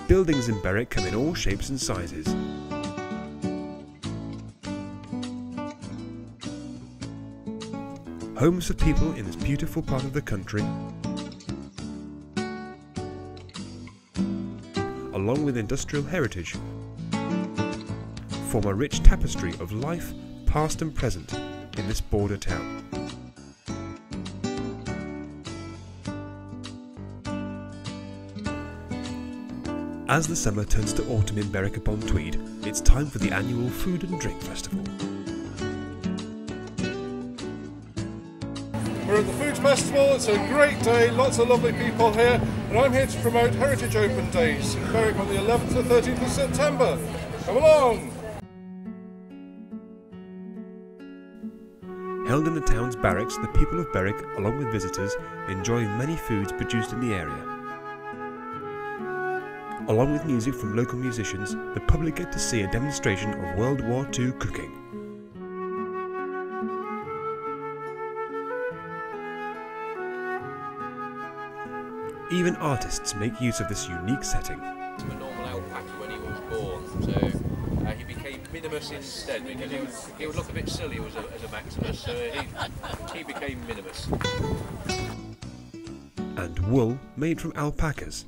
Buildings in Berwick come in all shapes and sizes. Homes for people in this beautiful part of the country, along with industrial heritage, form a rich tapestry of life, past and present, in this border town. As the summer turns to autumn in Berwick upon Tweed, it's time for the annual Food and Drink Festival. We're at the Food Festival, it's a great day, lots of lovely people here, and I'm here to promote Heritage Open Days in Berwick on the 11th to 13th of September. Come along! Held in the town's barracks, the people of Berwick, along with visitors, enjoy many foods produced in the area. Along with music from local musicians, the public get to see a demonstration of World War II cooking. Even artists make use of this unique setting. A normal alpaca when he was born, so he became Minimus instead because he would look a bit silly as a Maximus, so he became Minimus. And wool made from alpacas.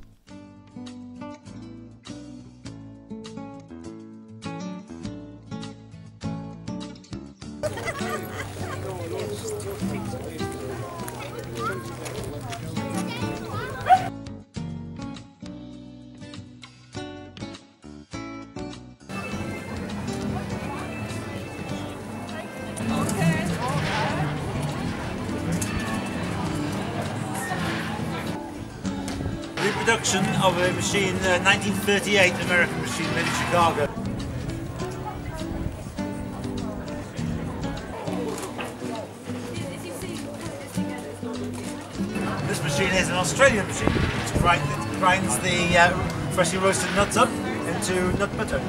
Reproduction of a machine, 1938 American machine made in Chicago. This machine is an Australian machine which grinds the freshly roasted nuts up into nut butter.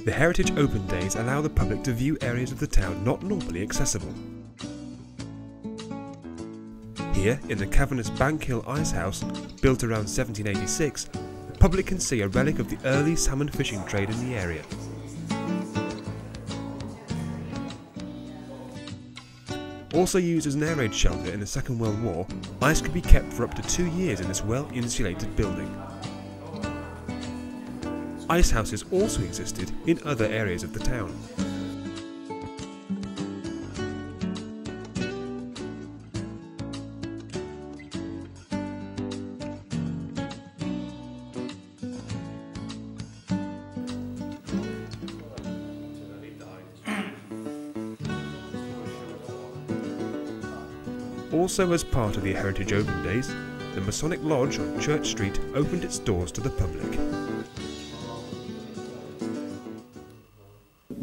The Heritage Open Days allow the public to view areas of the town not normally accessible. Here, in the cavernous Bankier ice house, built around 1786, the public can see a relic of the early salmon fishing trade in the area. Also used as an air raid shelter in the Second World War, ice could be kept for up to 2 years in this well-insulated building. Ice houses also existed in other areas of the town. Also as part of the Heritage Open Days, the Masonic Lodge on Church Street opened its doors to the public.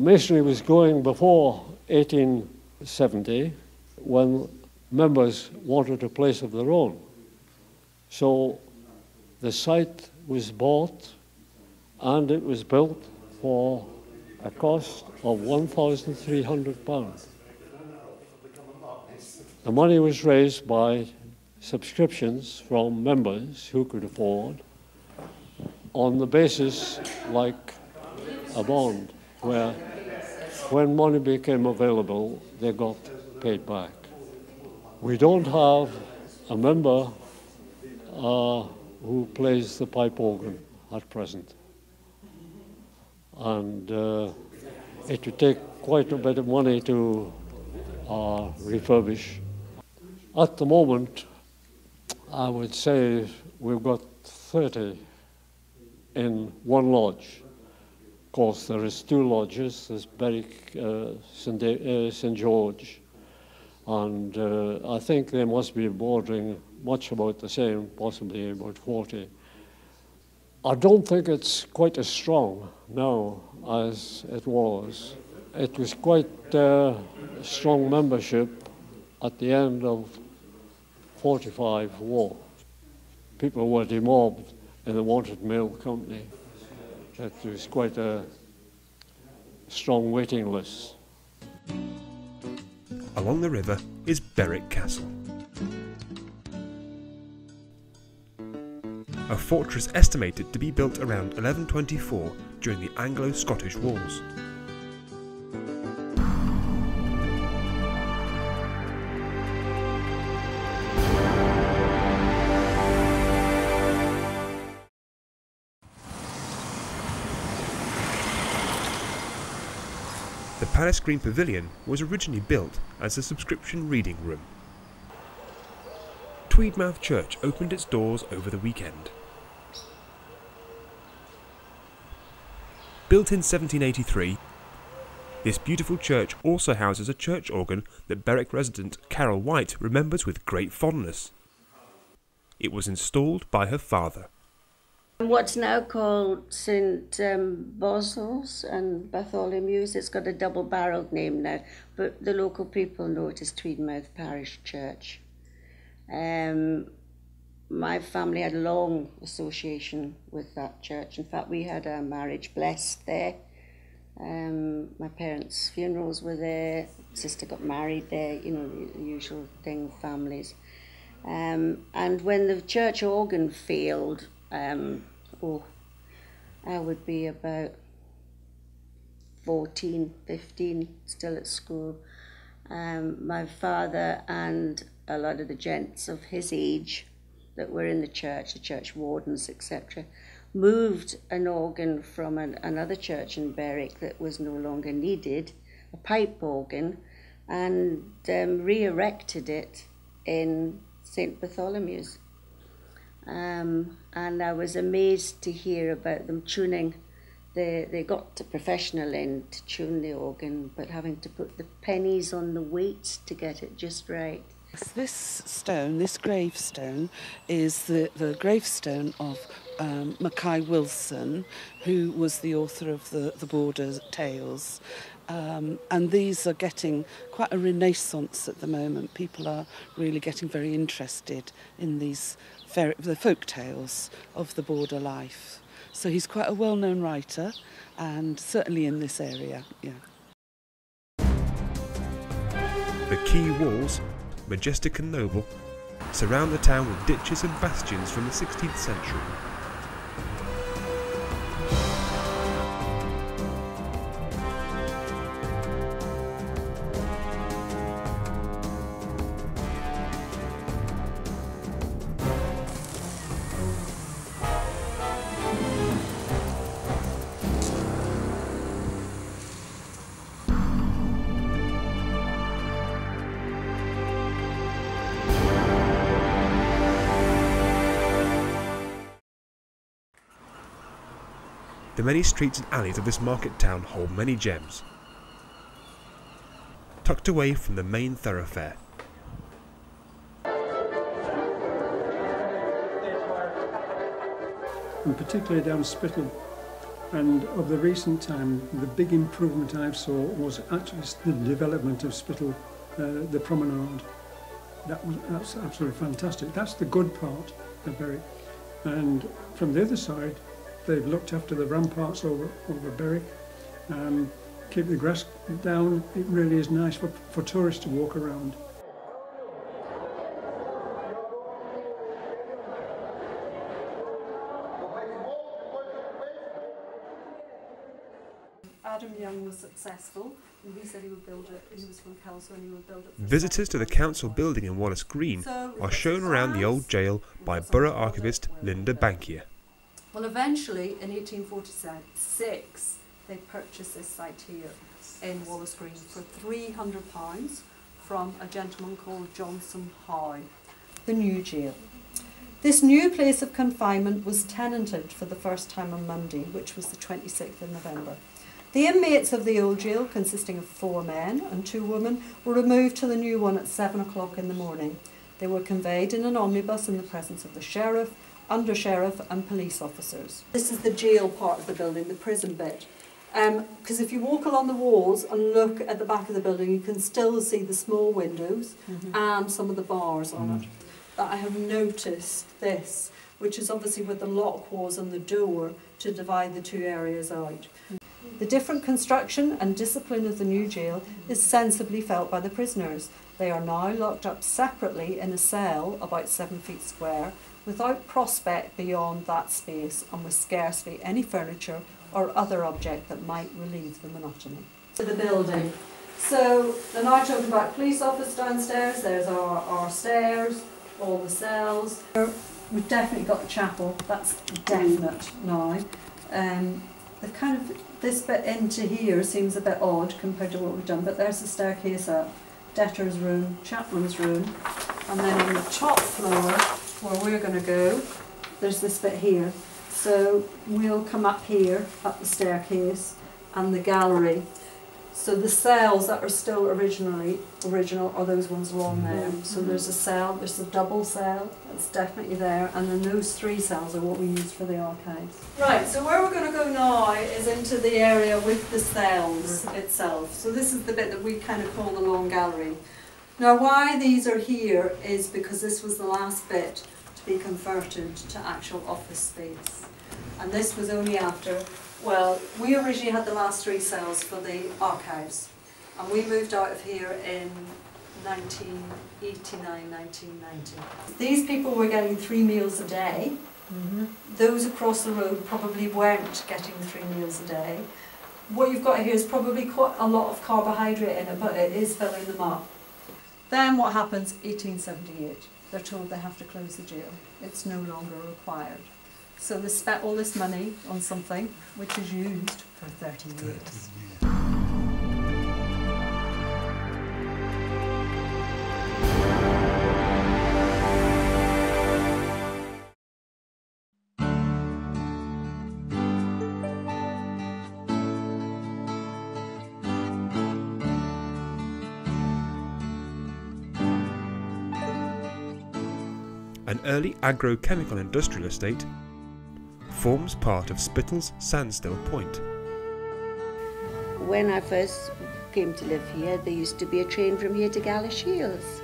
Masonry was going before 1870 when members wanted a place of their own. So the site was bought and it was built for a cost of £1,300. The money was raised by subscriptions from members who could afford on the basis like a bond, where when money became available, they got paid back. We don't have a member who plays the pipe organ at present. And it would take quite a bit of money to refurbish. At the moment, I would say we've got 30 in one lodge. Of course, there is 2 lodges. There's Berwick, St. George, and I think they must be bordering much about the same, possibly about 40. I don't think it's quite as strong now as it was. It was quite strong membership at the end of 45 war. People were demobbed in the Wanted Mail Company. There was quite a strong waiting list. Along the river is Berwick Castle, a fortress estimated to be built around 1124 during the Anglo-Scottish Wars. The Palace Green Pavilion was originally built as a subscription reading room. Tweedmouth Church opened its doors over the weekend. Built in 1783, this beautiful church also houses a church organ that Berwick resident Carol White remembers with great fondness. It was installed by her father. What's now called St Boswell's and Bartholomew's, it's got a double-barrelled name now, but the local people know it as Tweedmouth Parish Church. My family had a long association with that church. In fact, we had our marriage blessed there. My parents' funerals were there, sister got married there, you know, the usual thing with families. And when the church organ failed, I would be about 14, 15, still at school. My father and a lot of the gents of his age that were in the church wardens, etc., moved an organ from another church in Berwick that was no longer needed, a pipe organ, and re-erected it in St Bartholomew's. And I was amazed to hear about them tuning. They got a professional in to tune the organ, but having to put the pennies on the weights to get it just right. This stone, this gravestone, is the gravestone of Mackay Wilson, who was the author of the Border Tales. And these are getting quite a renaissance at the moment. People are really getting very interested in these the folk tales of the border life. So he's quite a well-known writer, and certainly in this area, yeah. The quay walls, majestic and noble, surround the town with ditches and bastions from the 16th century. The many streets and alleys of this market town hold many gems, tucked away from the main thoroughfare. And particularly down Spittal. And of the recent time, the big improvement I saw was actually the development of Spittal, the promenade. That's absolutely fantastic. That's the good part of Berwick. And from the other side, they've looked after the ramparts over Berwick, keep the grass down. It really is nice for tourists to walk around. Adam Young was successful, and he said he would build it. He was from Kelso and he would build it. Visitors to the council building in Wallace Green are shown around the old jail by Borough Archivist Linda Bankier. Well, eventually, in 1846, they purchased this site here in Wallace Green for £300 from a gentleman called Johnson Howe. The new jail. This new place of confinement was tenanted for the first time on Monday, which was the 26th of November. The inmates of the old jail, consisting of 4 men and 2 women, were removed to the new one at 7 o'clock in the morning. They were conveyed in an omnibus in the presence of the sheriff, under-sheriff and police officers. This is the jail part of the building, the prison bit. Because if you walk along the walls and look at the back of the building, you can still see the small windows and some of the bars on it. that I have noticed this, which is obviously where the lock was on the door to divide the two areas out. The different construction and discipline of the new jail is sensibly felt by the prisoners. They are now locked up separately in a cell about 7 feet square, without prospect beyond that space and with scarcely any furniture or other object that might relieve the monotony. To the building. So they're now talking about police office downstairs, there's our stairs, all the cells. We've definitely got the chapel, that's definite now. They've kind of, this bit into here seems a bit odd compared to what we've done, but there's the staircase up, debtor's room, chaplain's room, and then on the top floor, where we're going to go, there's this bit here. So we'll come up here, up the staircase, and the gallery. So the cells that are still original are those ones along there. So there's a cell, there's a double cell, that's definitely there, and then those 3 cells are what we use for the archives. Right, so where we're going to go now is into the area with the cells itself. So this is the bit that we kind of call the long gallery. Now why these are here is because this was the last bit to be converted to actual office space. And this was only after, well, we originally had the last 3 cells for the archives, and we moved out of here in 1989, 1990. These people were getting 3 meals a day. Those across the road probably weren't getting 3 meals a day. What you've got here is probably quite a lot of carbohydrate in it, but it is filling them up. Then what happens, 1878, they're told they have to close the jail. It's no longer required. So they spent all this money on something which is used for 30 years. An early agrochemical industrial estate forms part of Spital's Sandstill Point. When I first came to live here, there used to be a train from here to Galashiels.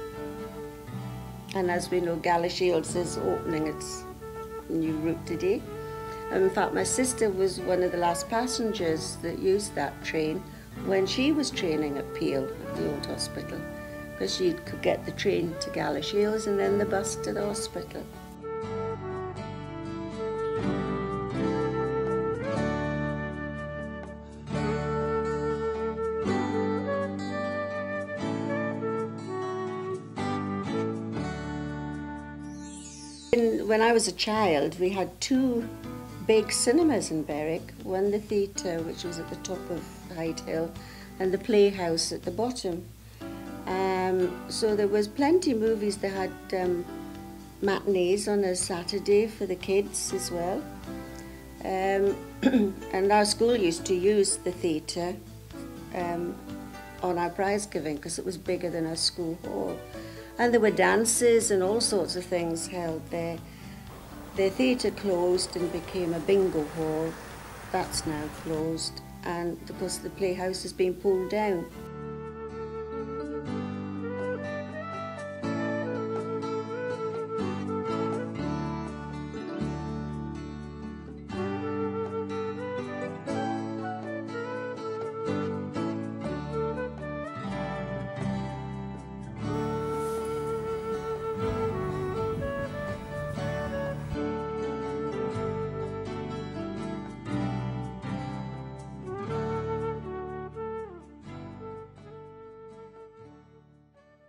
And as we know, Galashiels is opening its new route today. And in fact, my sister was one of the last passengers that used that train when she was training at Peel, at the old hospital, because she could get the train to Galashiels and then the bus to the hospital. When I was a child, we had 2 big cinemas in Berwick. One, the theatre, which was at the top of Hyde Hill, and the playhouse at the bottom. So there was plenty of movies. They had matinees on a Saturday for the kids as well. And our school used to use the theatre on our prize giving because it was bigger than our school hall. And there were dances and all sorts of things held there. The theatre closed and became a bingo hall. That's now closed, and because the playhouse has been pulled down.